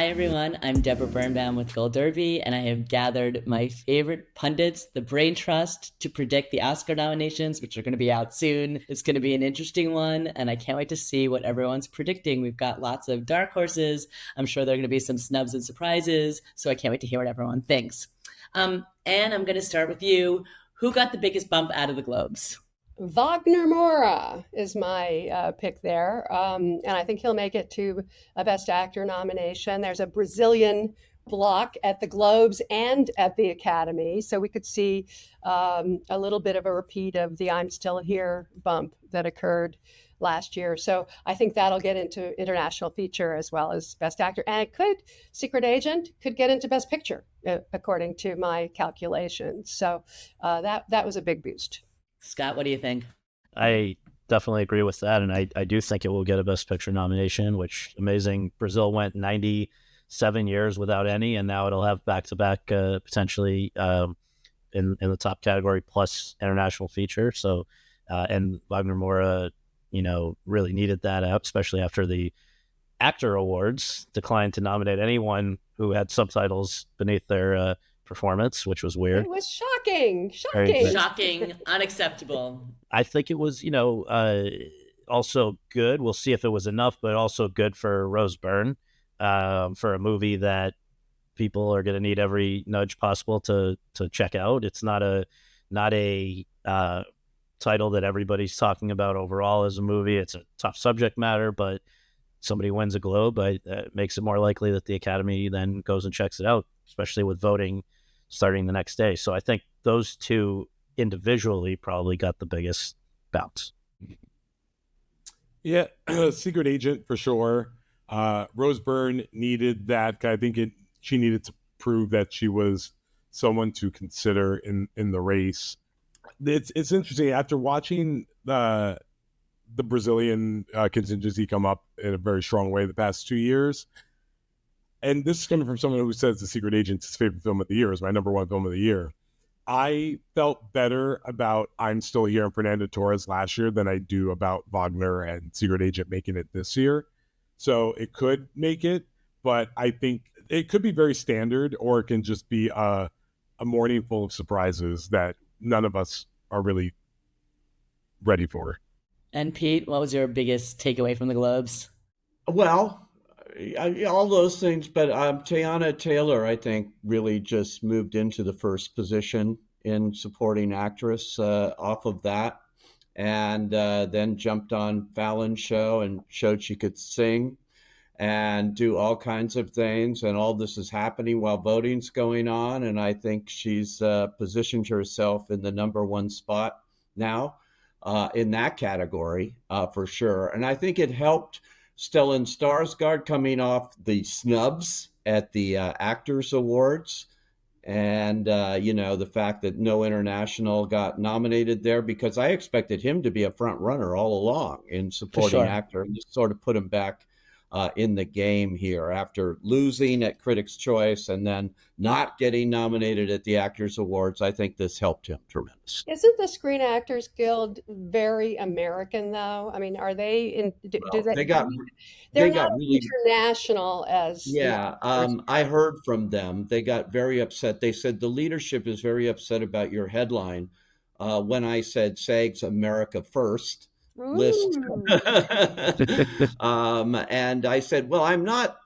Hi everyone, I'm Deborah Birnbaum with Gold Derby, and I have gathered my favorite pundits, the Brain Trust, to predict the Oscar nominations, which are going to be out soon. It's going to be an interesting one, and I can't wait to see what everyone's predicting. We've got lots of dark horses. I'm sure there are going to be some snubs and surprises, so I can't wait to hear what everyone thinks. And I'm going to start with you. Who got the biggest bump out of the Globes? Wagner Moura is my pick there. And I think he'll make it to a Best Actor nomination. There's a Brazilian block at the Globes and at the Academy. So we could see a little bit of a repeat of the I'm Still Here bump that occurred last year. So I think that'll get into international feature as well as Best Actor. And it could, Secret Agent could get into Best Picture, according to my calculations. So that was a big boost. Scott, what do you think? I definitely agree with that, and I do think it will get a Best Picture nomination, which amazing. Brazil went 97 years without any, and now it'll have back-to-back potentially in the top category plus international feature. So, and Wagner Moura, really needed that out, especially after the Actor Awards declined to nominate anyone who had subtitles beneath their performance, which was weird. It was shocking. Shocking, unacceptable. I think it was, also good. We'll see if it was enough, but also good for Rose Byrne for a movie that people are going to need every nudge possible to check out. It's not a title that everybody's talking about overall as a movie. It's a tough subject matter, but somebody wins a Globe, it makes it more likely that the Academy then goes and checks it out, especially with voting starting the next day. So I think those two individually probably got the biggest bounce. Yeah, Secret Agent for sure. Rose Byrne needed that. I think she needed to prove that she was someone to consider in the race. It's interesting after watching the Brazilian contingency come up in a very strong way the past 2 years. And this is coming from someone who says The Secret Agent's his favorite film of the year, is my number one film of the year. I felt better about I'm Still Here and Fernando Torres last year than I do about Wagner and Secret Agent making it this year. So it could make it, but I think it could be very standard, or it can just be a morning full of surprises that none of us are really ready for. And Pete, what was your biggest takeaway from the Globes? Well, all those things, but Tiana Taylor, I think, really just moved into the first position in supporting actress off of that, and then jumped on Fallon's show and showed she could sing and do all kinds of things. And all this is happening while voting's going on. And I think she's positioned herself in the number one spot now in that category for sure. And I think it helped Stellan Skarsgård coming off the snubs at the Actors Awards. And, the fact that no international got nominated there, because I expected him to be a front runner all along in supporting actor, and just sort of put him back in the game here after losing at Critics' Choice and then not getting nominated at the Actors Awards. I think this helped him tremendously. Isn't the Screen Actors Guild very American, though? I mean, are they in? They got really international as. Yeah, I heard from them. They got very upset. They said the leadership is very upset about your headline when I said SAG's America First list. And I said, well, I'm not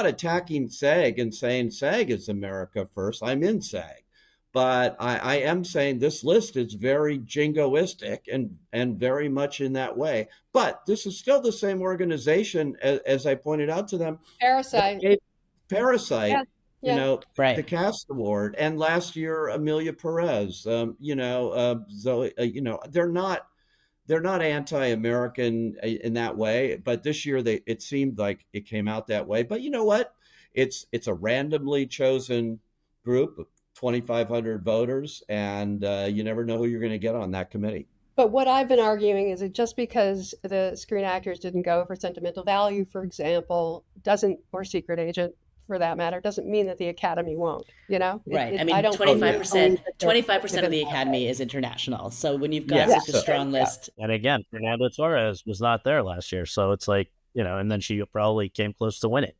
attacking SAG and saying SAG is America First. I'm in SAG. But I am saying this list is very jingoistic and very much in that way. But this is still the same organization, as I pointed out to them. Parasite. Yeah. Right. The Cast Award. And last year, Amelia Perez, Zoe, they're not anti-American in that way, but this year it seemed like it came out that way. But you know what? It's a randomly chosen group of 2,500 voters, and you never know who you're going to get on that committee. But what I've been arguing is that just because the Screen Actors didn't go for Sentimental Value, for example, or Secret Agent, for that matter, doesn't mean that the Academy won't, Right. I mean, 25% of the Academy is international. So when you've got such a strong list. And again, Fernando Torres was not there last year. So it's like, and then she probably came close to winning.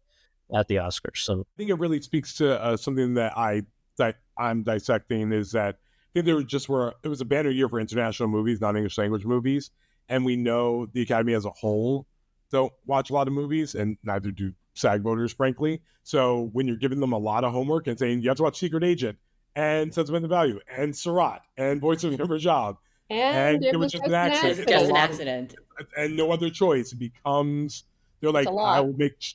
at the Oscars. So I think it really speaks to something that I'm dissecting, is that I think it was a banner year for international movies, non-English language movies, and we know the Academy as a whole don't watch a lot of movies, and neither do SAG voters, frankly. So when you're giving them a lot of homework and saying you have to watch Secret Agent and Sentimental Value and Surat and Voice of Rajab, And it was just an accident. Just an accident. and no other choice, it becomes, they're like, a lot.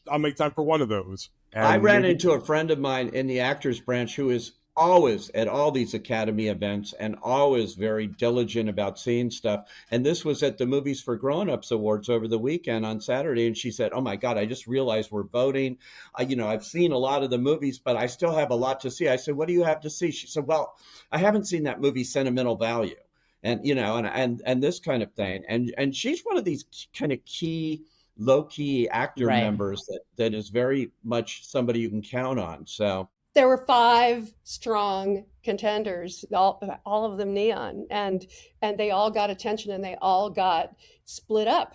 I'll make time for one of those. And I ran into a friend of mine in the actors branch who is always at all these Academy events and always very diligent about seeing stuff. And this was at the Movies for Grown-Ups Awards over the weekend on Saturday. And she said, oh my God, I just realized we're voting. I've seen a lot of the movies, but I still have a lot to see. I said, what do you have to see? She said, well, I haven't seen that movie Sentimental Value. And, and this kind of thing. And she's one of these kind of key, low-key actor members that is very much somebody you can count on. So there were 5 strong contenders, all of them neon, and they all got attention, and they all got split up.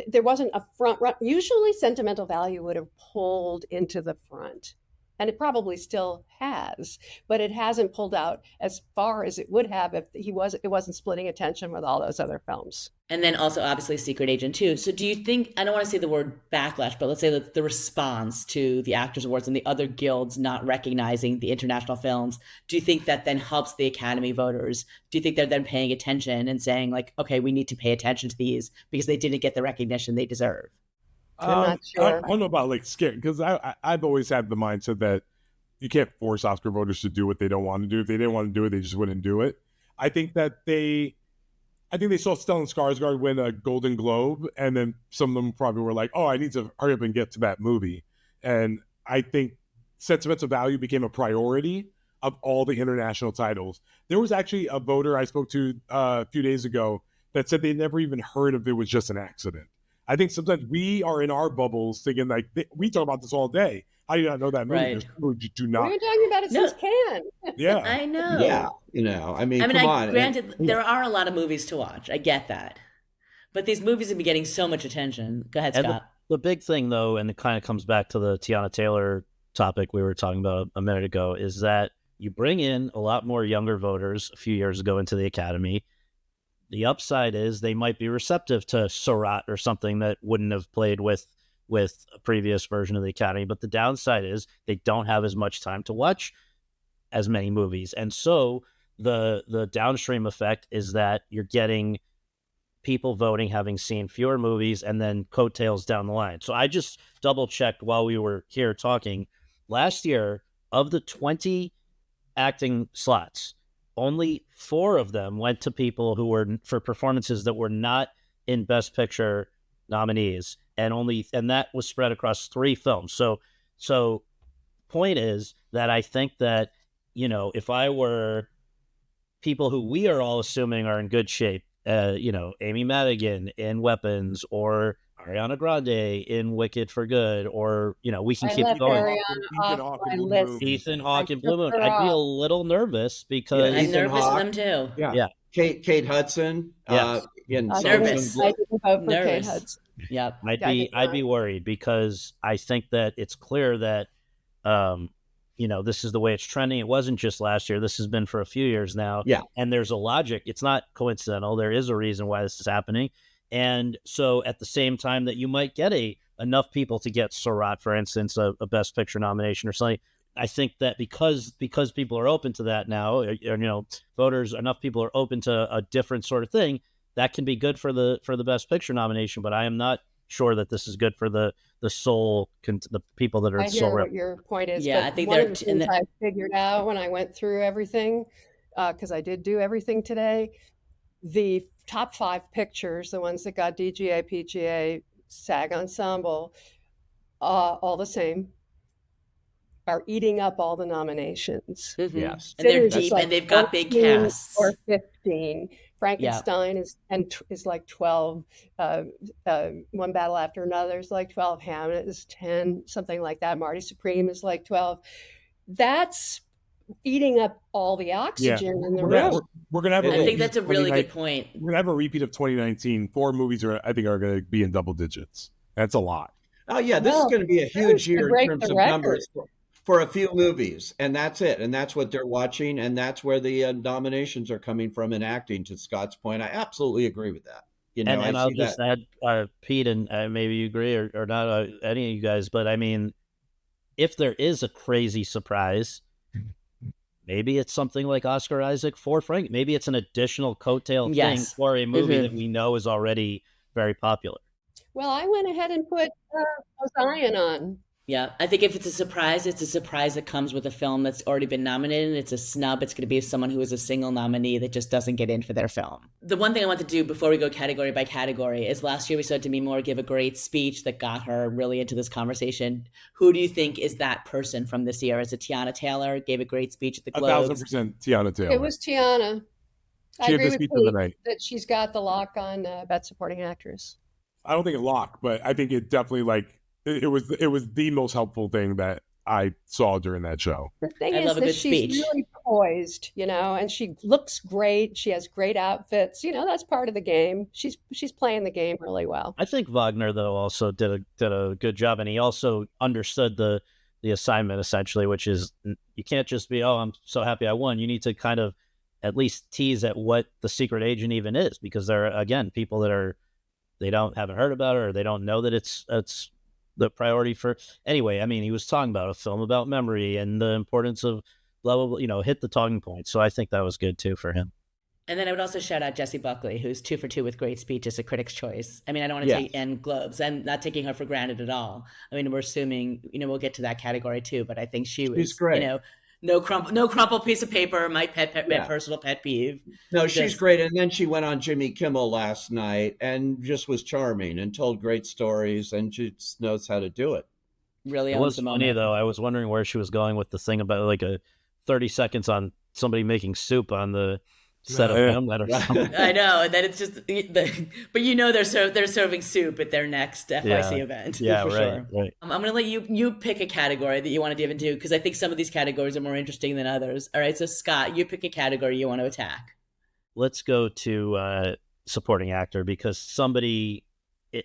There wasn't a front run. Usually Sentimental Value would have pulled into the front, and it probably still has, but it hasn't pulled out as far as it would have if it wasn't splitting attention with all those other films. And then also obviously Secret Agent too. So do you think, I don't want to say the word backlash, but let's say that the response to the Actors Awards and the other guilds not recognizing the international films, do you think that then helps the Academy voters? Do you think they're then paying attention and saying like, okay, we need to pay attention to these because they didn't get the recognition they deserve? I'm not sure. I don't know about like scared, because I've always had the mindset that you can't force Oscar voters to do what they don't want to do. If they didn't want to do it, they just wouldn't do it. I think they saw Stellan Skarsgård win a Golden Globe, and then some of them probably were like, oh, I need to hurry up and get to that movie. And I think Sentimental Value became a priority of all the international titles. There was actually a voter I spoke to a few days ago that said they never even heard of it was just an accident. I think sometimes we are in our bubbles thinking like, we talk about this all day. How do you not know that movie? Right. There's people who do not. We're talking about it since Can. Yeah. I know. Yeah. Come on. Granted, there are a lot of movies to watch. I get that. But these movies have been getting so much attention. Go ahead, Scott. The big thing, though, and it kind of comes back to the Tiana Taylor topic we were talking about a minute ago, is that you bring in a lot more younger voters a few years ago into the Academy. The upside is they might be receptive to Surat or something that wouldn't have played with a previous version of the Academy. But the downside is they don't have as much time to watch as many movies. And so the downstream effect is that you're getting people voting having seen fewer movies and then coattails down the line. So I just double checked while we were here talking. Last year, of the 20 acting slots, only 4 of them went to people who were for performances that were not in Best Picture nominees, and that was spread across 3 films. So point is that I think that, if I were people who we are all assuming are in good shape, Amy Madigan in Weapons, or Ariana Grande in Wicked for Good, or, we can keep going. Ethan Hawke and Blue Moon. I'd be a little nervous because I'm nervous for them too. Yeah. Kate Hudson. Nervous. I didn't vote for Kate Hudson. Yeah. I'd be worried because I think that it's clear that, this is the way it's trending. It wasn't just last year. This has been for a few years now. Yeah. And there's a logic. It's not coincidental. There is a reason why this is happening. And so at the same time that you might get enough people to get Surat, for instance, a Best Picture nomination or something, I think that because people are open to that now, voters, enough people are open to a different sort of thing, that can be good for the Best Picture nomination. But I am not sure that this is good for the people that are I sole hear rep. what your point is. Yeah, but I think one they're of the things I figured out when I went through everything, because I did do everything today, the top 5 pictures, the ones that got DGA, PGA, SAG Ensemble, all the same, are eating up all the nominations. Mm-hmm. Yes. And they're Sinners is deep, like and they've got big 14 casts. or 15. Frankenstein is like 12. One Battle After Another is like 12. Hamlet is 10, something like that. Marty Supreme is like 12. That's eating up all the oxygen in the room. We're gonna have. I think that's a really good point. We're gonna have a repeat of 2019. 4 movies are going to be in double digits. That's a lot. Oh yeah, this is Well, going to be a who's huge to year in break terms the of record? numbers for a few movies, and that's it. And that's what they're watching, and that's where the nominations are coming from in acting. To Scott's point, I absolutely agree with that. I And I'll see just that. add, Pete, and maybe you agree or not, any of you guys, but I mean, if there is a crazy surprise, maybe it's something like Oscar Isaac for Frank. Maybe it's an additional coattail thing Yes. for a movie that Mhm. we know is already very popular. Well, I went ahead and put Zion on. Yeah, I think if it's a surprise that comes with a film that's already been nominated. It's a snub. It's going to be someone who is a single nominee that just doesn't get in for their film. The one thing I want to do before we go category by category is last year we saw Demi Moore give a great speech that got her really into this conversation. Who do you think is that person from this year? Is it Tiana Taylor? Gave a great speech at the Globes. 1,000% Tiana Taylor. It was Tiana. I She had agree the with speech of the Pete night. that she's got the lock on Best Supporting Actress. I don't think it locked, but I think it definitely it was the most helpful thing that I saw during that show. The thing I is love a that good she's speech. really poised, and she looks great. She has great outfits. That's part of the game. She's playing the game really well. I think Wagner, though, also did a good job, and he also understood the assignment essentially, which is you can't just be, oh, I'm so happy I won. You need to kind of at least tease at what the secret agent even is, because there are, again, people that haven't heard about it, or they don't know that it's the priority for. Anyway, I mean, he was talking about a film about memory and the importance of blah blah blah, hit the talking point. So I think that was good too for him. And then I would also shout out Jessie Buckley, who's 2 for 2 with great speech as a Critics' Choice. I mean, I don't want to Yes. take and Globes. I'm not taking her for granted at all. I mean, we're assuming, we'll get to that category too, but I think she was, She's great. no crumple piece of paper, my Yeah. personal pet peeve. No, she's Just- great. And then she went on Jimmy Kimmel last night and just was charming and told great stories, and she just knows how to do it. Really It owns was the funny moment. though. I was wondering where she was going with the thing about like a 30 seconds on somebody making soup on the set of Yeah. Hamlet or something. I know that it's just, but they're serving soup at their next FYC event. Yeah, for right, sure. right. I'm going to let you pick a category that you want to dive into, because I think some of these categories are more interesting than others. All right, so Scott, you pick a category you want to attack. Let's go to supporting actor, because somebody,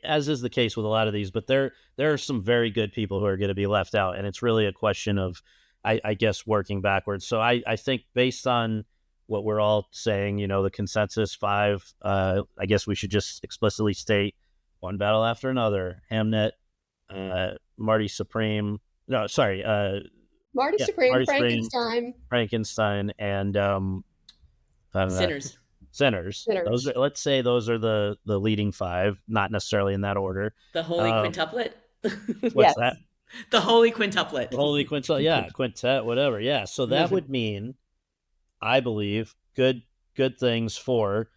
as is the case with a lot of these, but there are some very good people who are going to be left out, and it's really a question of, I guess, working backwards. So I think based on what we're all saying, the consensus 5, I guess we should just explicitly state One Battle After Another, Hamnet, Marty Supreme, no, sorry, Marty Supreme, Marty Supreme, Frankenstein. and I don't know. Sinners. Sinners. Sinners. Let's say those are the leading 5, not necessarily in that order. The holy quintuplet. What's Yes. that? The holy quintuplet. The holy quintet, yeah, quintet, whatever, yeah. So that would mean, I believe, good things for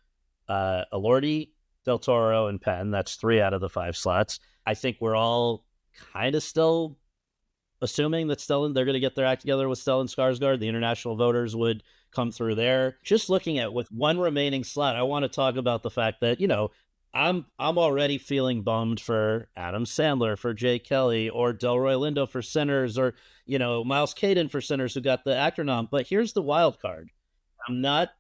Elordi, Del Toro, and Penn. That's 3 out of the 5 slots. I think we're all kind of still assuming that they're going to get their act together with Stellan Skarsgård. The international voters would come through there. Just looking at with one remaining slot, I want to talk about the fact that, I'm already feeling bummed for Adam Sandler, for Jay Kelly, or Delroy Lindo for Sinners, or, Miles Caden for Sinners, who got the actor nom. But here's the wild card. I'm not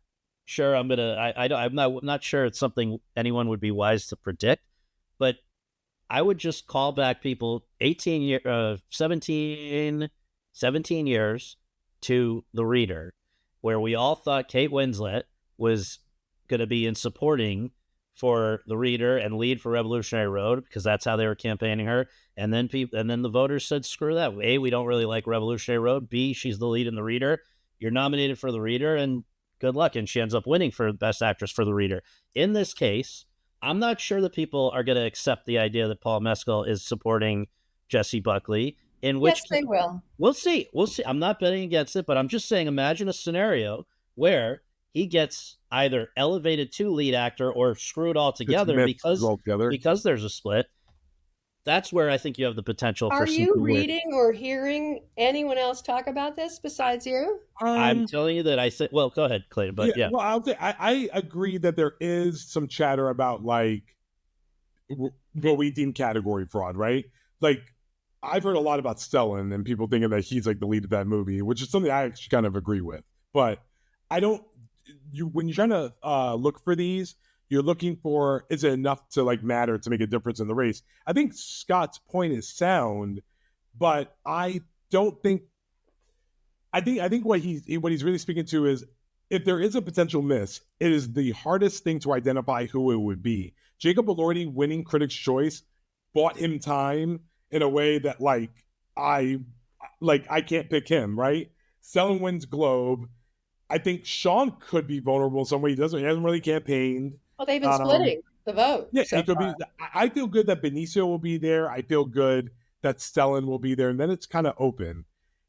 sure I'm not sure it's something anyone would be wise to predict, but I would just call back people 17 years to The Reader, where we all thought Kate Winslet was going to be in supporting for The Reader and lead for Revolutionary Road, because that's how they were campaigning her. And then the voters said, screw that. A, we don't really like Revolutionary Road. B, she's the lead in The Reader. You're nominated for The Reader, and good luck. And she ends up winning for Best Actress for The Reader. In this case, I'm not sure that people are going to accept the idea that Paul Mescal is supporting Jessie Buckley. Yes, they will. We'll see. I'm not betting against it, but I'm just saying, imagine a scenario where he gets either elevated to lead actor or screwed altogether because there's a split. That's where I think you have the potential for. Are you reading or hearing anyone else talk about this besides you? I'm telling you that I think. Well, go ahead, Clayton. But yeah. Well, I'll say I agree that there is some chatter about what we deem category fraud, right? Like, I've heard a lot about Stellan and people thinking that he's like the lead of that movie, which is something I actually kind of agree with. But I don't. When you're trying to look for these, You're looking for, is it enough to like matter to make a difference in the race? I think Scott's point is sound, but I don't think. I think what he's really speaking to is, if there is a potential miss, it is the hardest thing to identify who it would be. Jacob Elordi winning Critics' Choice bought him time in a way that I can't pick him, right? Stellan wins Globe. I think Sean could be vulnerable in some way. He hasn't really campaigned. Well, they've been splitting the vote. Yeah, so it could be. I feel good that Benicio will be there. I feel good that Stellan will be there, and then it's kind of open.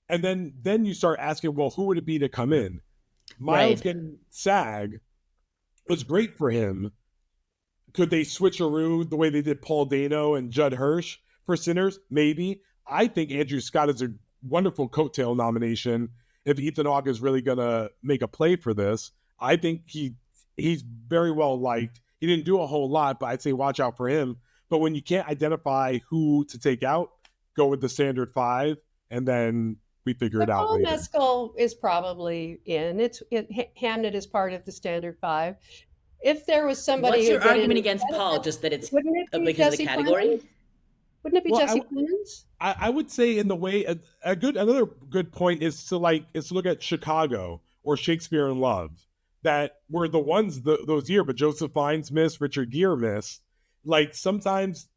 And then you start asking, well, who would it be to come in? Miles getting SAG was great for him. Could they switcheroo the way they did Paul Dano and Judd Hirsch for Sinners? Maybe. I think Andrew Scott is a wonderful coattail nomination. If Ethan Hawke is really going to make a play for this, I think he's very well liked. He didn't do a whole lot, but I'd say watch out for him. But when you can't identify who to take out, go with the standard 5, and then we figure it out Paul later. Mescal is probably in. Hamnet is part of the standard 5. If there was somebody, what's your argument against Paul? Just that it's because of the category? Clemens? Wouldn't it be Jesse Plemons? I would say, in the way, another good point is to look at Chicago or Shakespeare in Love, that were the ones those year, but Joseph Fiennes missed, Richard Gere missed. Like, sometimes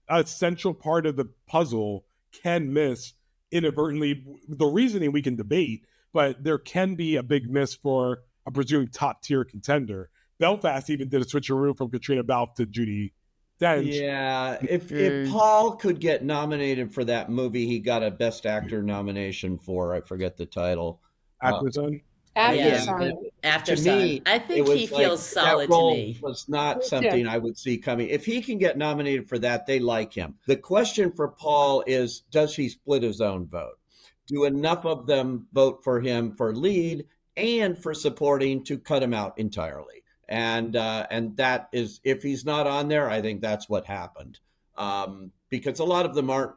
a central part of the puzzle can miss inadvertently. The reasoning we can debate, but there can be a big miss for a presumed top tier contender. Belfast even did a switcheroo from Katrina Balfe to Judi Dench. Yeah, if Paul could get nominated for that movie, he got a Best Actor nomination for, I forget the title. After Sun? After To Sun. me, I think he feels solid that role to me. was not something I would see coming. If he can get nominated for that, they like him. The question for Paul is, does he split his own vote? Do enough of them vote for him for lead and for supporting to cut him out entirely? And that is, if he's not on there, I think that's what happened. Because a lot of them aren't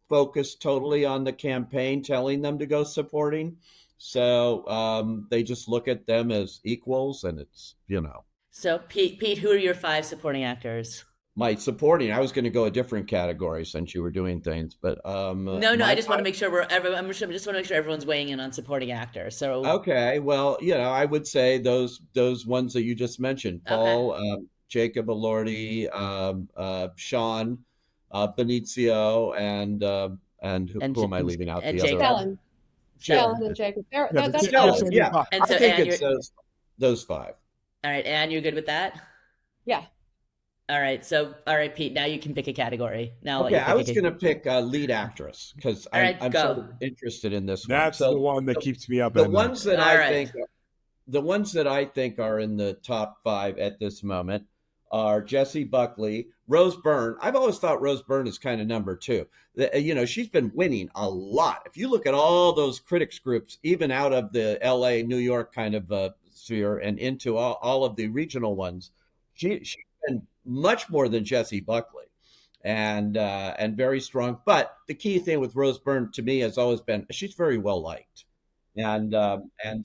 focused totally on the campaign telling them to go supporting. So they just look at them as equals, and it's, So Pete, who are your 5 supporting actors? My supporting, I was going to go a different category since you were doing things, but no, I just want to make sure I just want to make sure everyone's weighing in on supporting actor. So okay, well, I would say those ones that you just mentioned: Paul, Jacob Elordi, Sean, Benicio, and who am I leaving out? And the Jacob. other. Stellan and Jacob. That's Stellan, yeah. And so, I think it's those 5. All right, Anne, you're good with that? Yeah. All right, Pete, now you can pick a category. I was going to pick lead actress because I'm sort of interested in this one. That's the one that keeps me up. The ones that I think are in the top 5 at this moment are Jessie Buckley, Rose Byrne. I've always thought Rose Byrne is kind of number 2. She's been winning a lot. If you look at all those critics groups, even out of the LA, New York kind of sphere and into all of the regional ones, she's been much more than Jessie Buckley, and very strong. But the key thing with Rose Byrne to me has always been she's very well liked, and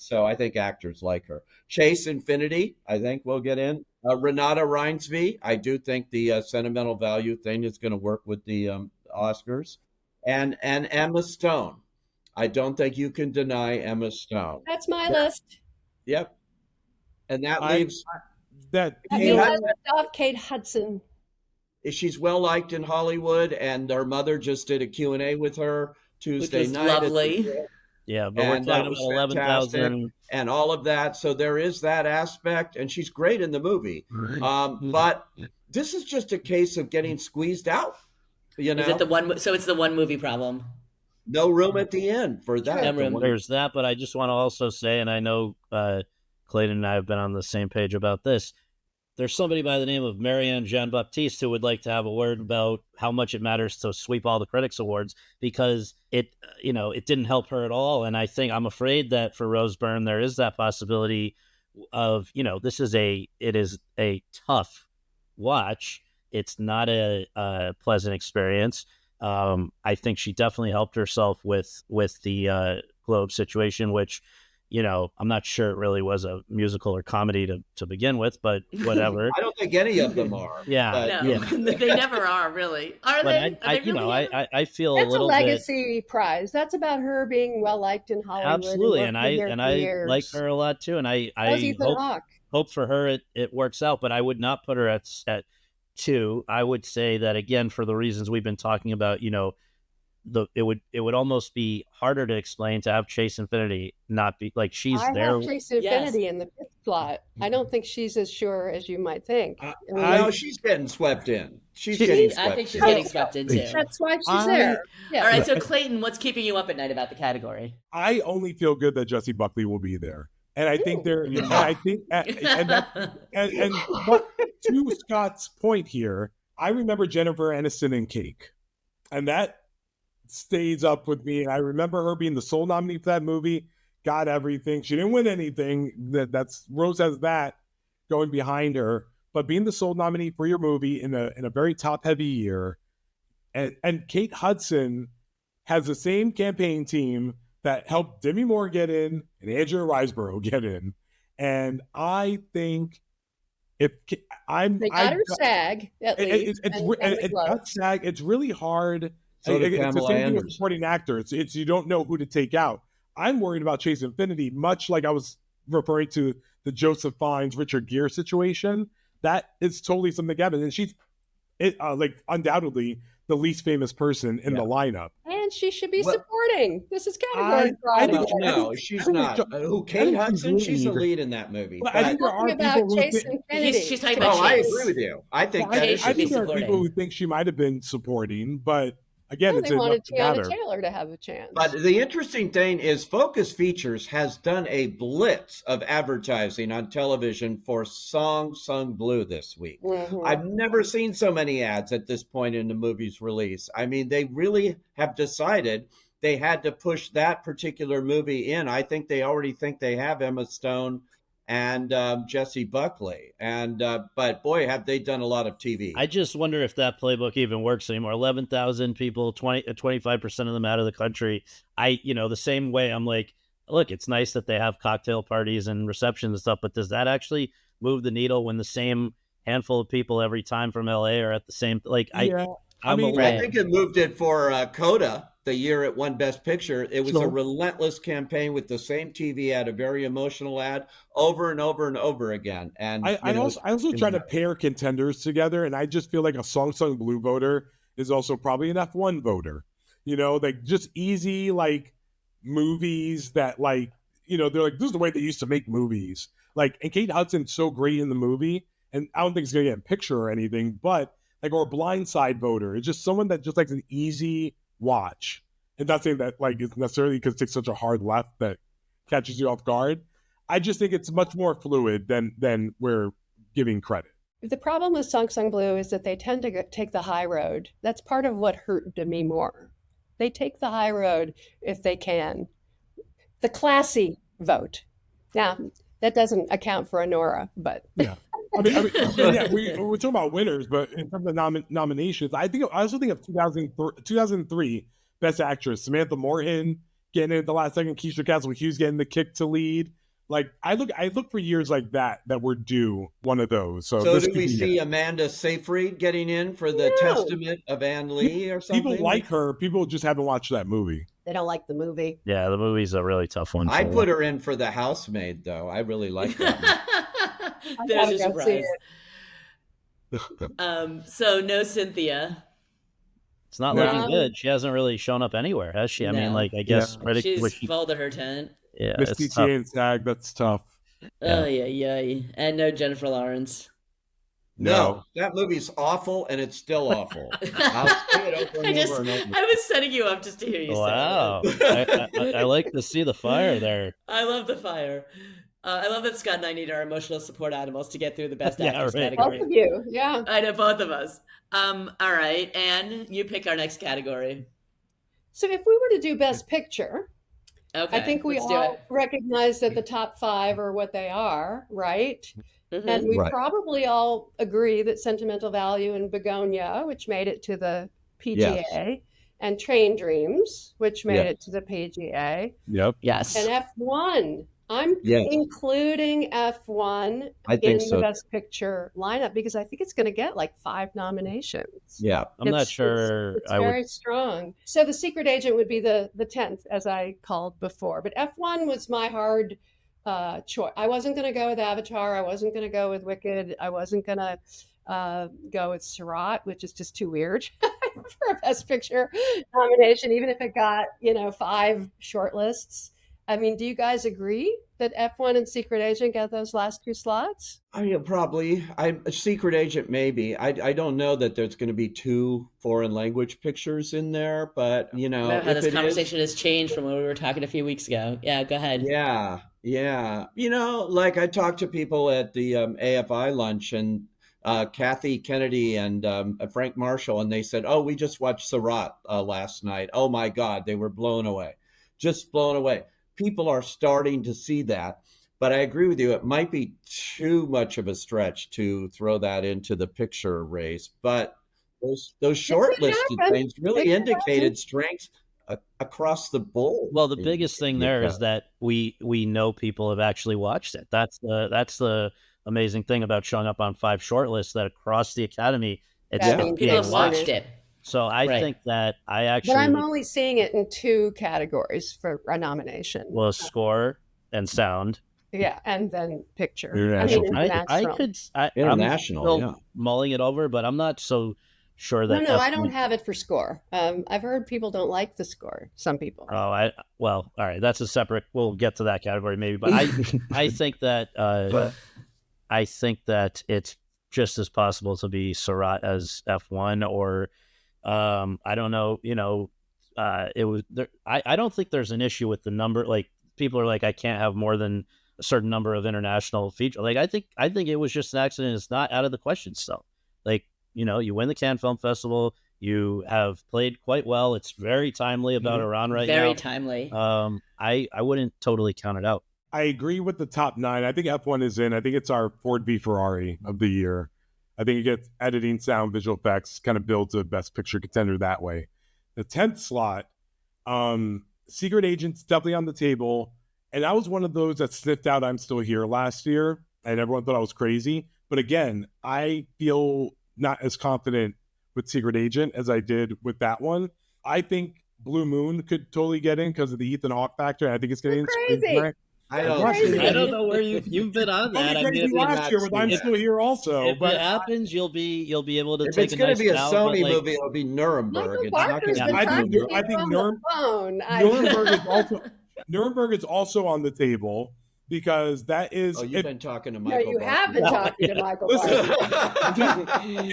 so I think actors like her. Chase Infinity, I think, will get in. Renata Reinsve, I do think the sentimental value thing is going to work with the Oscars, and Emma Stone. I don't think you can deny Emma Stone. That's my list. Yep, and that leaves. Kate Hudson. She's well liked in Hollywood, and her mother just did a Q&A with her Tuesday night. Lovely. Yeah, but we're talking about 11,000 and all of that. So there is that aspect, and she's great in the movie. But this is just a case of getting squeezed out. Is it the one? So it's the one movie problem. No room at the end for that. There's that, but I just want to also say, and I know Clayton and I have been on the same page about this. There's somebody by the name of Marianne Jean-Baptiste who would like to have a word about how much it matters to sweep all the Critics Awards, because it didn't help her at all. And I'm afraid that for Rose Byrne, there is that possibility of, it is a tough watch. It's not a pleasant experience. I think she definitely helped herself with the Globe situation, which, I'm not sure it really was a musical or comedy to begin with, but whatever. I don't think any of them are. Yeah. But, No, they never are, really. Are they? I feel That's a little a legacy prize. That's about her being well liked in Hollywood. Absolutely, and I years. like her a lot too, and I hope for her it works out. But I would not put her at 2. I would say that again for the reasons we've been talking about. It would almost be harder to explain to have Chase Infinity not be like she's there. I have Chase Infinity in the fifth slot. I don't think she's as sure as you might think. No, she's getting swept in. I think she's getting swept in too. That's why she's there. Yeah. All right, so Clayton, what's keeping you up at night about the category? I only feel good that Jessie Buckley will be there, and I think but to Scott's point here, I remember Jennifer Aniston in Cake, and that stays up with me. And I remember her being the sole nominee for that movie, got everything. She didn't win anything. That's Rose has that going behind her, but being the sole nominee for your movie in a very top heavy year, and Kate Hudson has the same campaign team that helped Demi Moore get in and Andrea Riseborough get in, and I think they got her SAG at least. It got SAG. It's really hard. So it's the Pamela same thing Anderson. with supporting actor. It's you don't know who to take out. I'm worried about Chase Infinity, much like I was referring to the Joseph Fiennes, Richard Gere situation. That is totally something that happened, and she's undoubtedly the least famous person in the lineup. And she should be supporting. This is category problem. No, she's not. Who? Kate Hudson? She's the lead in that movie. But I think there are people who think she's talking about I Chase. agree with you. I think I that think there are people who think she might have been supporting, but again, they wanted Tiana Taylor to have a chance. But the interesting thing is Focus Features has done a blitz of advertising on television for Song Sung Blue this week. Mm-hmm. I've never seen so many ads at this point in the movie's release. I mean, they really have decided they had to push that particular movie in. I think they already think they have Emma Stone and Jessie Buckley. But boy, have they done a lot of TV. I just wonder if that playbook even works anymore. 11,000 people, 25% of them out of the country. The same way I'm like, look, it's nice that they have cocktail parties and receptions and stuff, but does that actually move the needle when the same handful of people every time from LA are at the same, I think it moved it for Coda. The year it won Best Picture, it was a relentless campaign with the same TV ad, a very emotional ad, over and over and over again. And I also try to pair contenders together, and I just feel like a Song Sung Blue voter is also probably an F1 voter. Like just easy movies that they're like, this is the way they used to make movies. And Kate Hudson's so great in the movie, and I don't think it's gonna get a picture or anything, but or a Blindside voter. It's just someone that just likes an easy watch, and not saying that it's necessarily because it takes such a hard left that catches you off guard. I just think it's much more fluid than we're giving credit. The problem with Song Sung Blue is that they tend to take the high road. That's part of what hurt Demi Moore. They take the high road if they can. The classy vote. Now, that doesn't account for Honora, but yeah. We're talking about winners, but in terms of nominations, I also think of 2003 Best Actress, Samantha Morton getting it at the last second, Keisha Castle Hughes getting the kick to lead. I look for years like that we're due one of those. So do we see Amanda Seyfried getting in for the Testament of Ann Lee or something? People like her. People just haven't watched that movie. They don't like the movie. Yeah, the movie's a really tough one. I put her in for The Housemaid, though. I really like that. There's a surprise. So no Cynthia. It's not looking good. She hasn't really shown up anywhere, has she? I mean, I guess she's folded her tent. Yeah, Miss TTA and SAG, that's tough. Oh yeah. And no Jennifer Lawrence. No, that movie's awful, and it's still awful. I'll say it over and over and over. I was setting you up just to hear you say it. I like to see the fire there. I love the fire. I love that Scott and I need our emotional support animals to get through the Best Actress category. Both of you, yeah. I know, both of us. All right, Anne, you pick our next category. So if we were to do Best Picture, okay, I think we all recognize that the top 5 are what they are, right? Mm-hmm. And we probably all agree that Sentimental Value and Begonia, which made it to the PGA, and Train Dreams, which made it to the PGA. Yep. Yes. And F1 I'm Yes, including F1 I think in the so. Best Picture lineup because I think it's going to get like 5 nominations. Yeah. I'm not sure It's I would. very strong. So the Secret Agent would be the 10th, as I called before. But F1 was my hard choice. I wasn't going to go with Avatar. I wasn't going to go with Wicked. I wasn't going to go with Surat, which is just too weird for a Best Picture nomination, even if it got 5 shortlists. I mean, do you guys agree that F1 and Secret Agent get those last 2 slots? I mean, probably. A secret agent, maybe. I don't know that there's going to be 2 foreign language pictures in there, but Remember how if this it is, conversation has changed from when we were talking a few weeks ago. Yeah, go ahead. yeah, yeah. Like I talked to people at the AFI lunch, and Kathy Kennedy and Frank Marshall, and they said, "Oh, we just watched Surat last night. Oh my God, they were blown away, just blown away." People are starting to see that. But I agree with you. It might be too much of a stretch to throw that into the picture race. But those It could shortlisted happen. things It really could indicated happen. strength across the board Well, the in biggest thing the there is academy. that we know people have actually watched it. That's the amazing thing about showing up on 5 shortlists, that across the Academy it's That Yeah. means People being have it's watched watched. winning. it. So I Right. think that I But I'm actually only seeing it in 2 categories for a nomination. will score and sound. Yeah, and then picture. International. I mean, I international. could I'm International, still yeah. mulling it over, but I'm not so sure No, that no, I don't F1. have it for score. I've heard people don't like the score. Some people. Oh, well, all right. That's a separate. We'll get to that category maybe, but I think that it's just as possible to be Surat as F1, or I don't know. It was there. I don't think there's an issue with the number. Like, people are like, I can't have more than a certain number of international features. Like, I think it was just an accident. It's not out of the question still. Like, you win the Cannes Film Festival. You have played quite well. It's very timely about Iran right Very now. timely. I wouldn't totally count it out. I agree with the top 9. I think F1 is in. I think it's our Ford v Ferrari of the year. I think it gets editing, sound, visual effects, kind of builds a best picture contender that way. The 10th slot, Secret Agent's definitely on the table. And I was one of those that sniffed out I'm Still Here last year, and everyone thought I was crazy. But again, I feel not as confident with Secret Agent as I did with that one. I think Blue Moon could totally get in because of the Ethan Hawke factor. I think it's getting You're crazy. Screenplay. I don't Crazy. see I don't it. know where you've been on that. I I mean, crazy last year with I'm if- Still Here also. if But it happens, you'll be able to If take it's a going nice to be a bow, but, Sony like, movie, it'll be Nuremberg. Michael It's not Barker's going been to be talking Blue to Moon. I you think on the phone. Nuremberg is also on the table because that is Oh, you've been talking to No, Michael you Barker. have been talking to Michael Barker.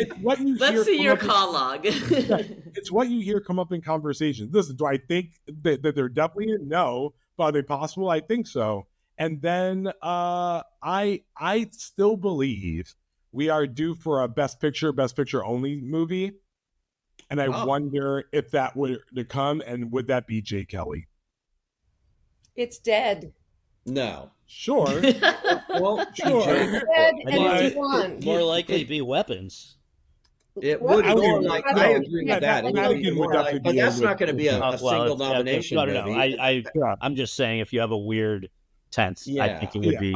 it's what you hear Let's see come your up in- call log. it's what you hear come up in conversations. Listen, do I think that they're definitely in? No, but are they possible? I think so. And then I still believe we are due for a best picture only movie. And I wonder if that would to come, and would that be Jay Kelly? It's dead. No. Sure. Well, Sure. Dead, I and think he won. it'd more likely be weapons. it would I be would- more like, no, I agree yeah, with that. It would be Madigan would more like, definitely but be that's in not with- going to be a single it's- nomination No, no. movie. I'm just saying, if you have a weird 10th, I Yeah. think it would be.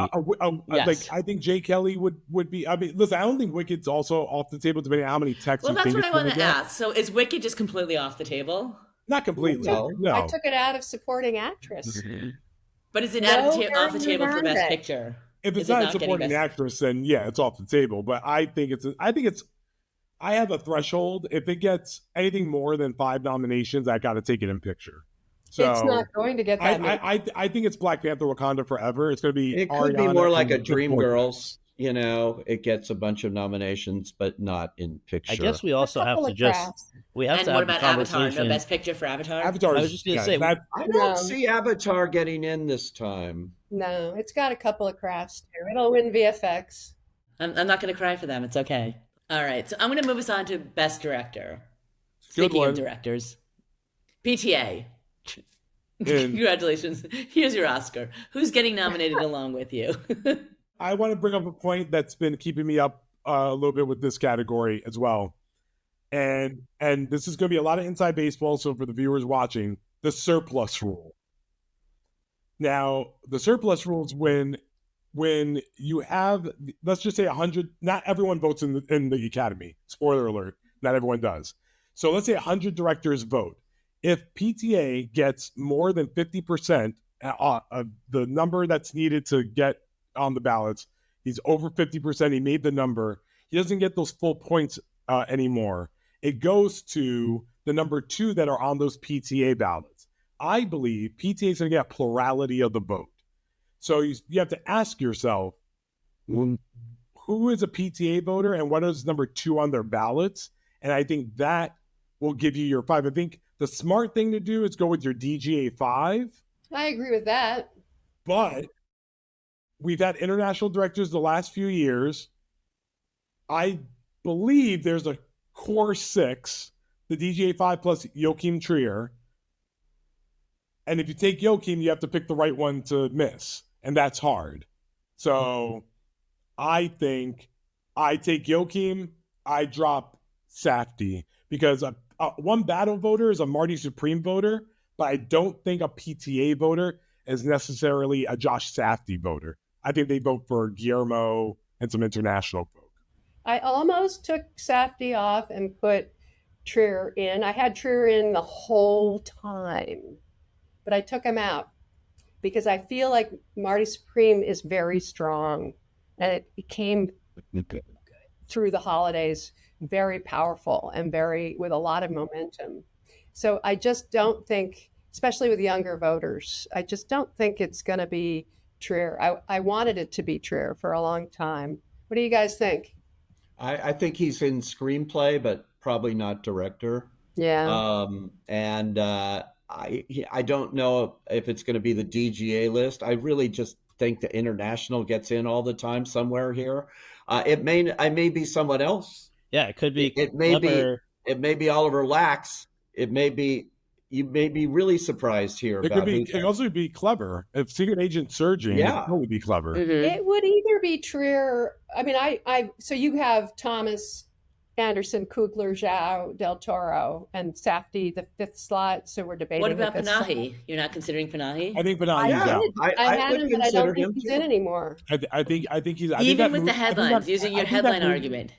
Yes. Like, I think Jay Kelly would be. I mean, listen, I don't think Wicked's also off the table, depending on how many texts. Well, you that's think what I it's want gonna to get. ask. So is Wicked just completely off the table? Not completely. No. No. I took it out of supporting actress. But is it No, off the Ariana table for Best Grande. Picture? If it's Is it not a not getting supporting best- actress, then yeah, it's off the table. But I think it's. I have a threshold. If it gets anything more than 5 nominations, I got to take it in picture. So It's not going to get that many. I think it's Black Panther: Wakanda Forever. It's going to be. It could be Ariana more like a and Chris Dreamgirls. It gets a bunch of nominations, but not in picture. I guess we also A have couple to of just crafts. we have And to what have the about Avatar? conversation. No Best Picture for Avatar? Avatar. I was just gonna say, that, I No. don't see Avatar getting in this time. No, it's got a couple of crafts too. It'll win VFX. I'm not going to cry for them. It's okay. All right. So I'm going to move us on to Best Director. Good Speaking one. of directors, PTA. And- Congratulations. Here's your Oscar. Who's getting nominated along with you? I want to bring up a point that's been keeping me up a little bit with this category as well. And this is going to be a lot of inside baseball. So for the viewers watching, the surplus rule. Now, the surplus rules when you have, let's just say 100, not everyone votes in the Academy. Spoiler alert, not everyone does. So let's say 100 directors vote. If PTA gets more than 50% of the number that's needed to get on the ballots, he's over 50%, he made the number, he doesn't get those full points anymore. It goes to the number 2 that are on those PTA ballots. I believe PTA is going to get a plurality of the vote. So you have to ask yourself, who is a PTA voter and what is number 2 on their ballots? And I think that will give you your 5. I think the smart thing to do is go with your DGA 5. I agree with that. But we've had international directors the last few years. I believe there's a core 6, the DGA 5 plus Joachim Trier. And if you take Joachim, you have to pick the right one to miss. And that's hard. So I think I take Joachim, I drop Safdie. Because one battle voter is a Marty Supreme voter, but I don't think a PTA voter is necessarily a Josh Safdie voter. I think they vote for Guillermo and some international folk. I almost took Safdie off and put Trier in. I had Trier in the whole time, but I took him out because I feel like Marty Supreme is very strong, and it came through the holidays very powerful and with a lot of momentum. So I just don't think, especially with younger voters, I just don't think it's going to be Trier. I wanted it to be Trier for a long time. What do you guys think? I think he's in screenplay, but probably not director. Yeah. I don't know if it's going to be the DGA list. I really just think the international gets in all the time somewhere here. I may be someone else. Yeah, it could be. It may be Oliver Lax. You may be really surprised here. It could also be clever. If Secret Agent Surging, it would be clever. Mm-hmm. It would either be Trier. I mean, so you have Thomas Anderson, Kugler, Zhao, Del Toro, and Safdie, the 5th slot. So we're debating. What about Panahi? You're not considering Panahi? I think Panahi's out. I had him, but I don't think he's in anymore. I think he's even with the headlines. Using your headline argument,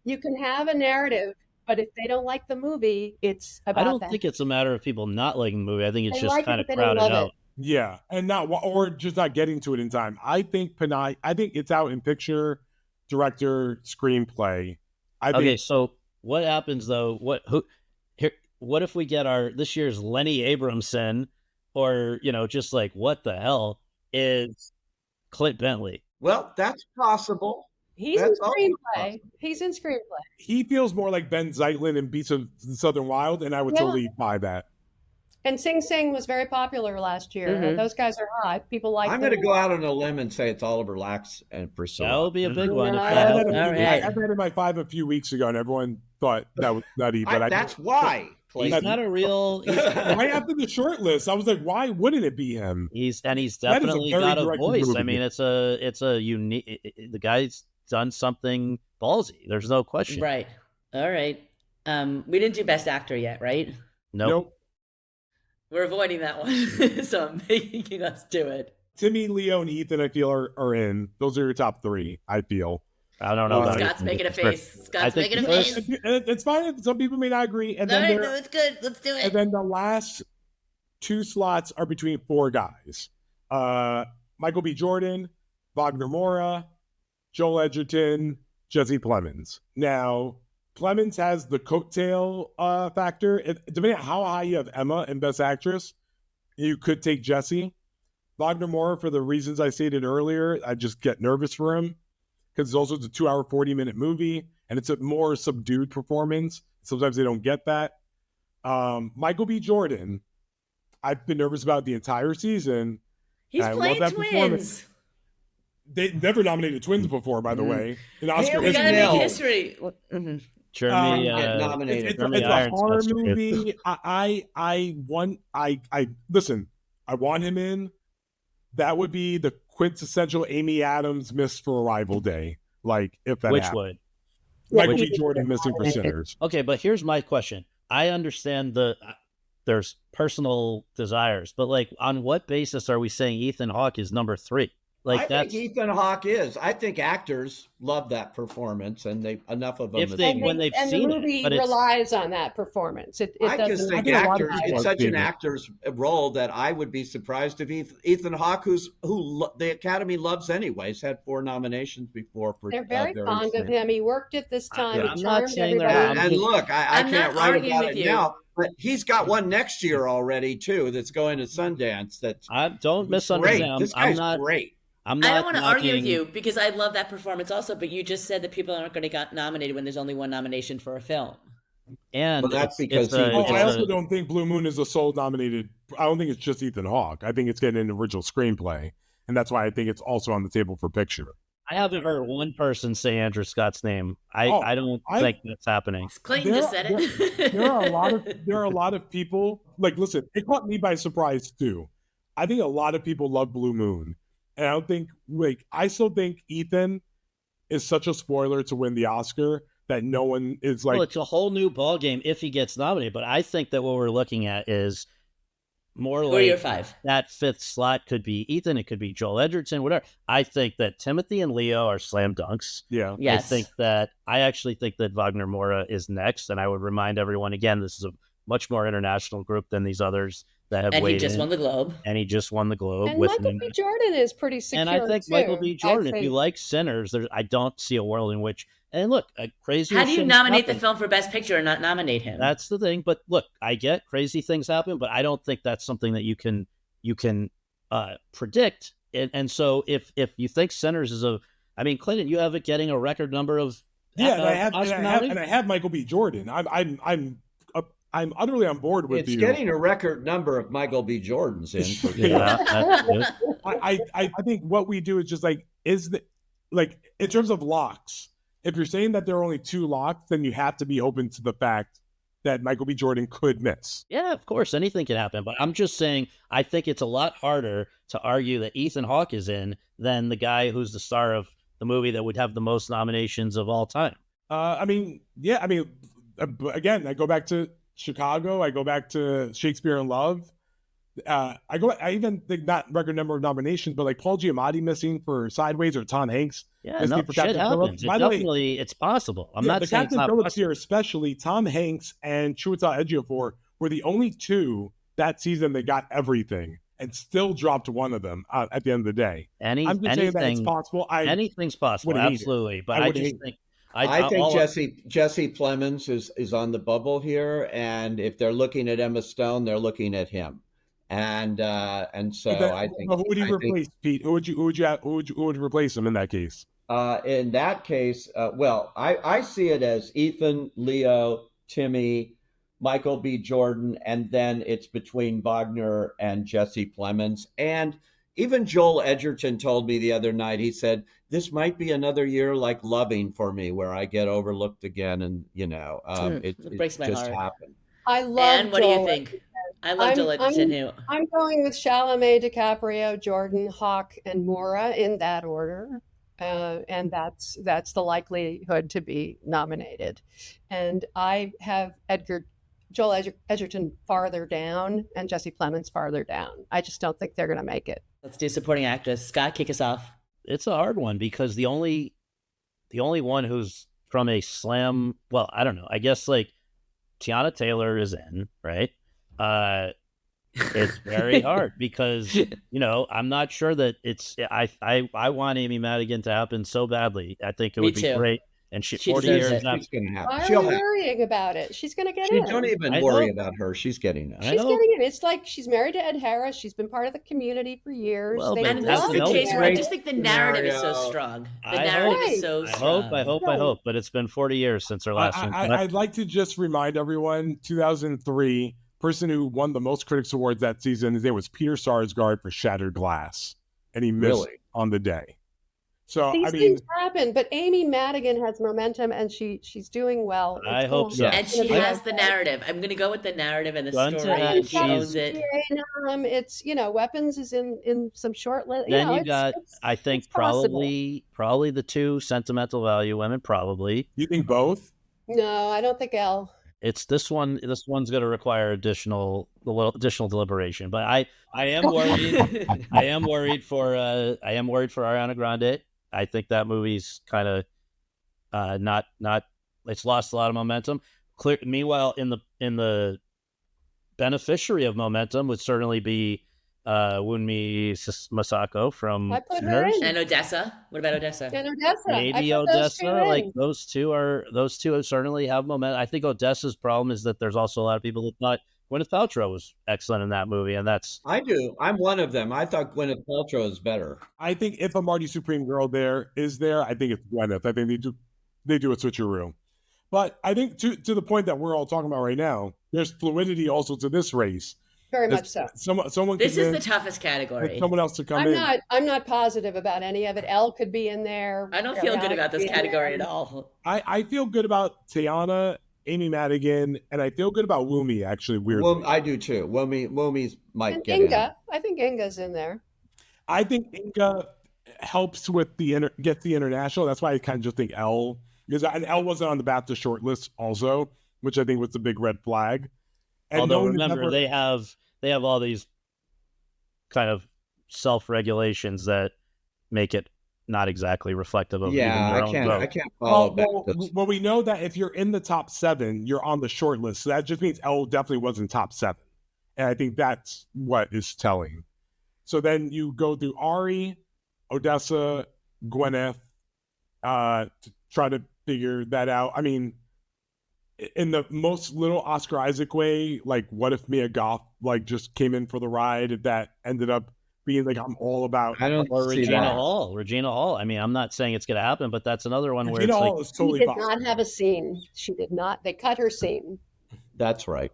you can have a narrative, but if they don't like the movie, it's about. I don't think it's a matter of people not liking the movie. I think it's just like kind of it, crowded out. Yeah, and or just not getting to it in time. I think Panahi. I think it's out in picture, director, screenplay. Okay, so what happens though? What if we get this year's Lenny Abramson, or just like what the hell is Clint Bentley? Well, that's possible. He's in screenplay. He's in screenplay. He feels more like Ben Zeitlin in Beasts of the Southern Wild, and I would totally buy that. And Sing Sing was very popular last year. Mm-hmm. Those guys are hot. People like. I'm going to go out on a limb and say it's Oliver Lax and Priscilla. That would be a big one. I had it in my 5 a few weeks ago, and everyone thought that was nutty. But that's why. He's not a real. Right after the short list, I was like, why wouldn't it be him? He's definitely got a voice. Movie. I mean, it's a unique. The guy's done something ballsy. There's no question. Right. All right. We didn't do Best Actor yet, right? Nope. We're avoiding that one, so I'm making us do it. Timmy, Leo, and Ethan, I feel are in. Those are your top 3. I feel. I don't know. Scott's making a face. Scott's making a face. It's fine. Some people may not agree. And then no, it's good. Let's do it. And then the last 2 slots are between 4 guys: Michael B. Jordan, Wagner Moura, Joel Edgerton, Jesse Plemons. Now, Plemons has the coattail factor. Depending on how high you have Emma in Best Actress, you could take Jesse. Wagner Moura, for the reasons I stated earlier, I just get nervous for him because it's also a 2-hour, 40-minute movie, and it's a more subdued performance. Sometimes they don't get that. Michael B. Jordan, I've been nervous about the entire season. He's playing twins. They never nominated twins before, by the way. In Oscar we gotta make history. Jeremy nominated. It's a horror movie. Listen. I want him in. That would be the quintessential Amy Adams missed for Arrival Day. Like if that happened. Michael B. Jordan missing for Sinners. Okay, but here's my question. I understand there's personal desires, but like, on what basis are we saying Ethan Hawke is number 3? Like, I that's think Ethan Hawke is. I think actors love that performance, and they enough of them. If they- when they've and seen the it, movie but it's- relies on that performance. It I just doesn't. think think a lot of actors. people It's have such an seen it. actor's role that I would be surprised if Ethan Hawke, the Academy loves anyway, has had 4 nominations before for. They're very fond of same- him. He worked it this time. Yeah, He I'm not charmed saying they're everybody. not. And look, I I'm can't not write arguing about with it you. now, but he's got one next year already too. That's going to Sundance. That's I don't great. misunderstand. This I'm guy's not. great. I'm I not don't want to argue with knocking- you because I love that performance also, but you just said that people aren't going to get nominated when there's only one nomination for a film. And Well, that's it's because a- he- Oh, it's I a- also don't think Blue Moon is a sole nominated. I don't think it's just Ethan Hawke. I think it's getting an original screenplay, and that's why I think it's also on the table for picture. I haven't heard one person say Andrew Scott's name. I don't think that's happening. Clayton just said it. There are a lot of people. Like, listen, it caught me by surprise too. I think a lot of people love Blue Moon, and I don't think I still think Ethan is such a spoiler to win the Oscar that no one is like. Well, it's a whole new ballgame if he gets nominated. But I think that what we're looking at is more Who are your like 5? that 5th slot could be Ethan. It could be Joel Edgerton, whatever. I think that Timothy and Leo are slam dunks. Yeah. Yes. I actually think that Wagner Moura is next. And I would remind everyone again, this is a much more international group than these others that have And weighed he just in. won the Globe. And he just won the Globe. And with Michael B. Jordan is pretty secure. And I think too. Michael B. Jordan, if you think. like Sinners, I don't see a world in which. And look, crazy. How do you things nominate the happen. film for Best Picture and not nominate him? That's the thing. But look, I get crazy things happen, but I don't think that's something that you can predict. And so if you think Sinners is Clinton, you have it getting a record number of Yeah, Oscar and nominations. I have Michael B. Jordan. I'm utterly on board with It's you. getting a record number of Michael B. Jordans in. For Yeah, that's good. I think what we do is just in terms of locks, if you're saying that there are only 2 locks, then you have to be open to the fact that Michael B. Jordan could miss. Yeah, of course, anything can happen. But I'm just saying, I think it's a lot harder to argue that Ethan Hawke is in than the guy who's the star of the movie that would have the most nominations of all time. Again, I go back to Chicago. I go back to Shakespeare in Love. I even think not record number of nominations, but like Paul Giamatti missing for Sideways or Tom Hanks. Yeah, missing no, for shit Captain happens. Phillips. It By the way, definitely, it's possible. I'm yeah, not the saying it's Captain not Phillips possible. here, especially Tom Hanks and Chiwetel Ejiofor, were the only 2 that season that got everything and still dropped one of them at the end of the day. I'm just saying that it's possible. Anything's possible, wouldn't hate it. absolutely. But I just think I think Jesse Plemons is on the bubble here, and if they're looking at Emma Stone, they're looking at him, and so I think. Who would you replace, Pete? Who would replace him in that case? In that case, I see it as Ethan, Leo, Timmy, Michael B. Jordan, and then it's between Wagner and Jesse Plemons. And even Joel Edgerton told me the other night, he said, this might be another year like Loving for me, where I get overlooked again. And, it breaks my just heart. happened. I love. And what do you Joel think? I love Joel Edgerton too. I'm going with Chalamet, DiCaprio, Jordan, Hawke, and Moura in that order. And that's the likelihood to be nominated. And I have Joel Edgerton farther down and Jesse Plemons farther down. I just don't think they're going to make it. Let's do supporting actress. Scott, kick us off. It's a hard one because the only one who's from a slam, well, I don't know. I guess like Tiana Taylor is in, right? It's very hard because I'm not sure that it's. I want Amy Madigan to happen so badly. I think it would be great. And she 40 deserves years it. now. She's going to happen. Why are She'll you have. worrying about it? She's going to get in. Don't even I worry know. about her. She's getting it. I She's know. getting it. It's like she's married to Ed Harris. She's been part of the community for years. Well, They but And that's this is the the case where I great just think the narrative is so scenario. strong. The I narrative hope- is so I strong. hope, but it's been 40 years since her last one. I'd like to just remind everyone, 2003, person who won the most critics awards that season, his name was Peter Sarsgaard for Shattered Glass, and he missed Really? on the day. So These things happen, but Amy Madigan has momentum, and she's doing well. I It's hope gonna- so. And it's she gonna be has okay. the narrative. I'm going to go with the narrative and the Gun to story. head, And she owns it. It's Weapons is in some short list. Then you got, I think, it's possible. probably the 2 sentimental value women, probably. You think both? No, I don't think Elle. It's this one. This one's going to require additional deliberation. But I am worried. I am worried for Ariana Grande. I think that movie's kind of not. It's lost a lot of momentum. Meanwhile, in the beneficiary of momentum would certainly be Wunmi Masako from I put her Sinners. in. And Odessa. What about Odessa? And Odessa. Maybe I put those two Odessa, like in. those two certainly have momentum. I think Odessa's problem is that there's also a lot of people who thought Gwyneth Paltrow was excellent in that movie, and that's I do. I'm one of them. I thought Gwyneth Paltrow is better. I think if a Marty Supreme girl is there, I think it's Gwyneth. I think they do a switcheroo. But I think to the point that we're all talking about right now, there's fluidity also to this race. Very much so. Someone This could is win, the toughest category. someone else to come in. I'm not positive about any of it. Elle could be in there. I don't feel good about this category at all. I feel good about Tiana, Amy Madigan, and I feel good about Wumi, actually, weirdly. Well, I do too. Wumi might And get Inga. in. I think Inga's in there. I think Inga helps with gets the international. That's why I kind of just think Elle, because Elle wasn't on the BAFTA shortlist also, which I think was the big red flag. And although no one remember they have all these kind of self-regulations that make it not exactly reflective of even their own vote. I can't follow well, we know that if you're in the top 7, you're on the short list. So that just means Elle definitely wasn't top 7. And I think that's what is telling. So then you go through Ari, Odessa, Gwyneth, to try to figure that out. I mean, in the most little Oscar Isaac way, like what if Mia Goth like just came in for the ride? If that ended up being like I'm all about, I don't or see Regina that. Hall. Regina Hall. I mean, I'm not saying it's going to happen, but that's another one where Regina it's Hall like is totally She did possible. not have a scene. She did not. They cut her scene. That's right.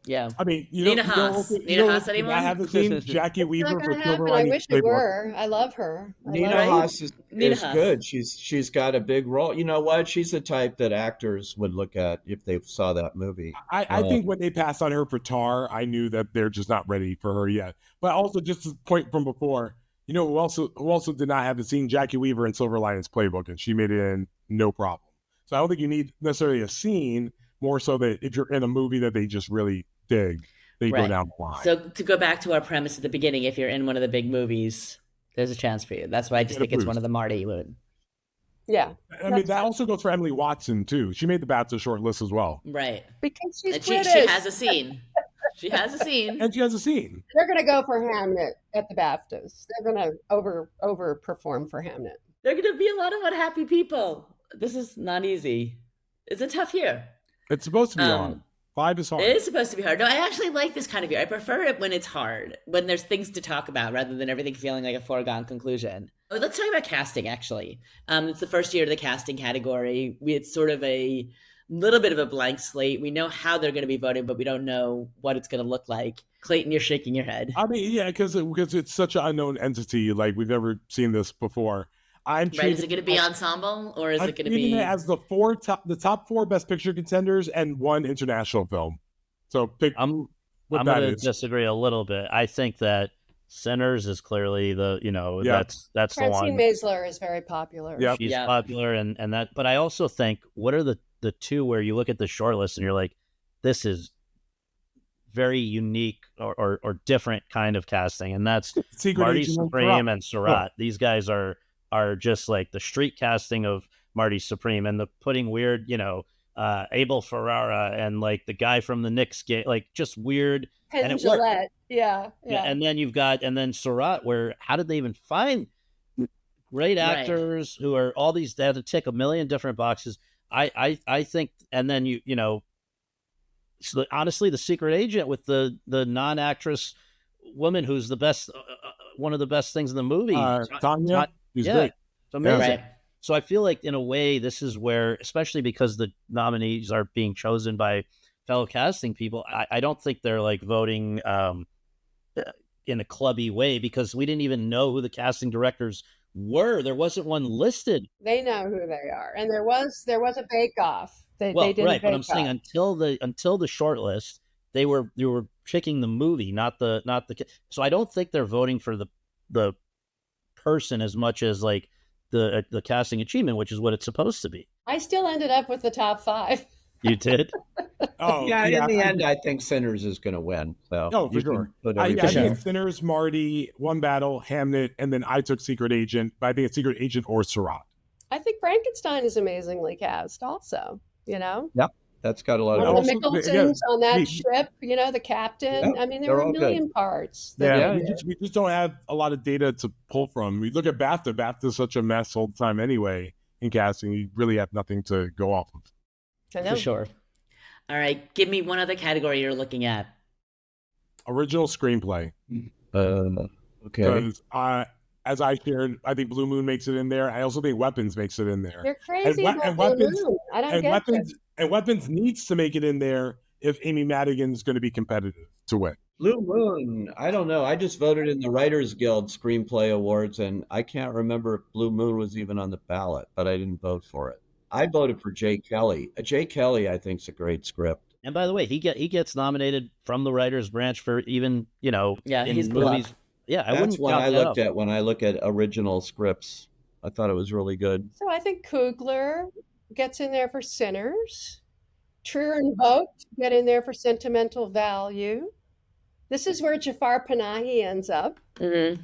Yeah. I mean, Nina Haas. Nina Haas, anyone? I haven't seen Jackie It's Weaver not for going to Silver happen. I Lining wish it Playbook. were. I love her. Nina Haas is Haas. good. She's got a big role. You know what? She's the type that actors would look at if they saw that movie. I think when they passed on her for Tar, I knew that they're just not ready for her yet. But also, just a point from before, you know, who also did not have the scene? Jackie Weaver in Silver Linings Playbook, and she made it in no problem. So I don't think you need necessarily a scene, more so that if you're in a movie that they just really dig, they go down the line. So to go back to our premise at the beginning, if you're in one of the big movies, there's a chance for you. That's why I just think it's one of the Marty would. Yeah. I mean, that also goes for Emily Watson, too. She made the BAFTA short list as well. Right. Because she's And British. she has a scene. She has a scene. And she has a scene. They're going to go for Hamnet at the BAFTAs. They're going to overperform for Hamnet. There are going to be a lot of unhappy people. This is not easy. It's a tough year. It's supposed to be hard. 5 is hard. It is supposed to be hard. No, I actually like this kind of year. I prefer it when it's hard, when there's things to talk about rather than everything feeling like a foregone conclusion. Let's talk about casting, actually. It's the first year of the casting category. It's sort of a little bit of a blank slate. We know how they're going to be voting, but we don't know what it's going to look like. Clayton, you're shaking your head. I mean, yeah, because it's such an unknown entity. Like, we've never seen this before. Right, is it going to be ensemble, or is it going to be... it as the top 4 Best Picture contenders and 1 international film. So pick I'm what going that to is. disagree a little bit. I think that Sinners is clearly the, that's the Francine one. Maisler is very popular. Yep. She's Yeah. popular and that, but I also think what are the two where you look at the short list and you're like, this is very unique or different kind of casting, and that's Secret Marty Agent Supreme Surratt. and Surratt. These guys are just like the street casting of Marty Supreme, and the putting weird, Abel Ferrara and like the guy from the Knicks game, like just weird. Penn And it worked. Jillette. Yeah. And then Surratt, where how did they even find great actors who are all these? They had to tick a million different boxes. I think, and then so honestly, the Secret Agent with the non-actress woman who's the best, one of the best things in the movie. Tanya, she's yeah, great. it's amazing. Right. So I feel like in a way, this is where, especially because the nominees are being chosen by fellow casting people, I don't think they're like voting in a clubby way, because we didn't even know who the casting directors were. There wasn't one listed. They know who they are, and there was a bake-off. They did right, a but I'm saying bake-off. until the short list, they were picking the movie, not the. So I don't think they're voting for the person as much as like the casting achievement, which is what it's supposed to be. I still ended up with the top 5. You did? Oh, yeah, yeah. in the end, I think Sinners is going to win. So Oh, for you can sure. put I everything think in. it's Sinners, Marty, One Battle, Hamnet, and then I took Secret Agent, but I think it's Secret Agent or Surratt. I think Frankenstein is amazingly cast also, you know? Yep, that's got a lot One of. of the Also, Mickeltons on that we- ship, you know, the captain. Yeah, I mean, there they're were a all million good. parts. Yeah, Yeah. we just don't have a lot of data to pull from. We look at BAFTA. BAFTA's such a mess all the time anyway in casting. You really have nothing to go off of. I know. For sure. All right, give me one other category you're looking at. Original screenplay. Okay. Because as I shared, I think Blue Moon makes it in there. I also think Weapons makes it in there. You're crazy And about Weapons- Blue Moon. I don't And get Weapons it. and Weapons needs to make it in there if Amy Madigan's going to be competitive to win. Blue Moon. I don't know. I just voted in the Writers Guild Screenplay Awards, and I can't remember if Blue Moon was even on the ballot, but I didn't vote for it. I voted for Jay Kelly. Jay Kelly, I think, is a great script. And by the way, he gets nominated from the writers' branch for even Yeah, in he's movies. Yeah, I That's wouldn't what count I that looked out. at when I look at original scripts. I thought it was really good. So I think Coogler gets in there for Sinners. Trier and Vogt get in there for sentimental value. This is where Jafar Panahi ends up. Mm-hmm.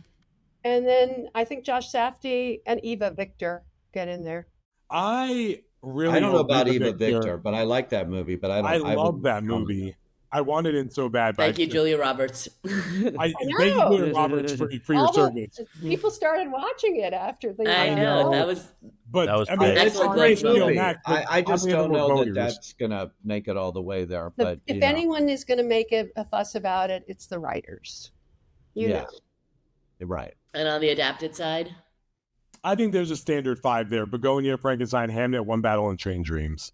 And then I think Josh Safdie and Eva Victor get in there. I really I don't know hope about Eva Victor, but I like that movie. But I love wouldn't that count movie. it. I wanted it so bad. Thank but you, Julia Roberts. Thank you, know. Julia Roberts, for your All service. people started watching it after the. I know, that was But That was I mean, great. it's Excellent a great Glove film. movie. I just don't know that that's that's gonna make it all the way there. The- But if anyone is going to make a fuss about it, it's the writers. You know. yes, you're right. and on the adapted side. I think there's a standard 5 there: Begonia, Frankenstein, Hamnet, One Battle, and Train Dreams.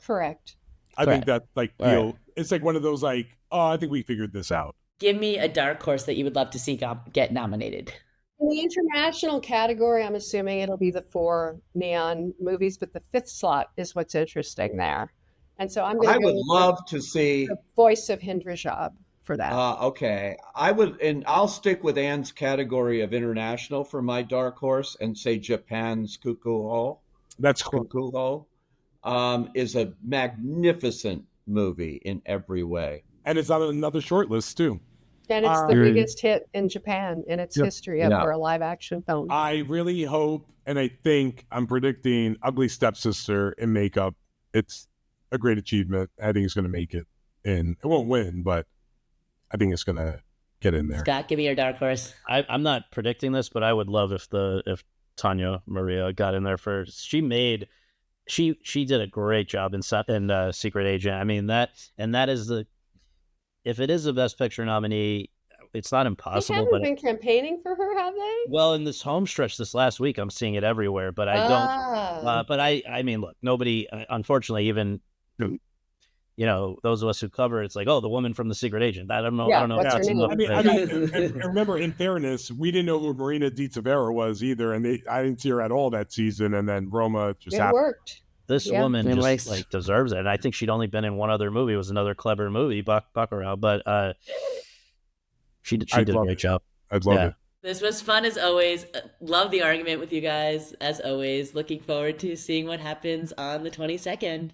Correct. I think that All right. it's like one of those I think we figured this out. Give me a dark horse that you would love to see get nominated. In the international category, I'm assuming it'll be the 4 neon movies, but the 5th slot is what's interesting there. And so I'm going I to go would with love to see. the voice of Hind Rajab for that. Okay, I would, and I'll stick with Anne's category of international for my dark horse and say Japan's Kukuho. That's cool. Kukuho is a magnificent movie in every way. And it's on another short list too. And it's the biggest hit in Japan in its history for a live action film. I really hope, and I think I'm predicting Ugly Stepsister in makeup. It's a great achievement. I think it's going to make it in. It won't win, but I think it's going to get in there. Scott, give me your dark horse. I'm not predicting this, but I would love if Tanya Maria got in there first. She did a great job in Secret Agent. I mean that is if it is the Best Picture nominee, it's not They impossible. haven't But been campaigning for her, have they? well, in this home stretch this last week, I'm seeing it everywhere. But I don't. But I mean, look, nobody. Unfortunately, even those of us who cover it's like, oh, the woman from the Secret Agent. I don't know. Yeah, I don't know. what's if her that's name? enough. and remember, in fairness, we didn't know who Marina Di Tavera was either, and I didn't see her at all that season. And then Roma just It happened. worked. This Yeah. woman And just like- deserves it. And I think she'd only been in one other movie. It was another clever movie, Baccarat. But she did a love great it. job. I'd love Yeah. it. This was fun as always. Love the argument with you guys as always. Looking forward to seeing what happens on the 22nd.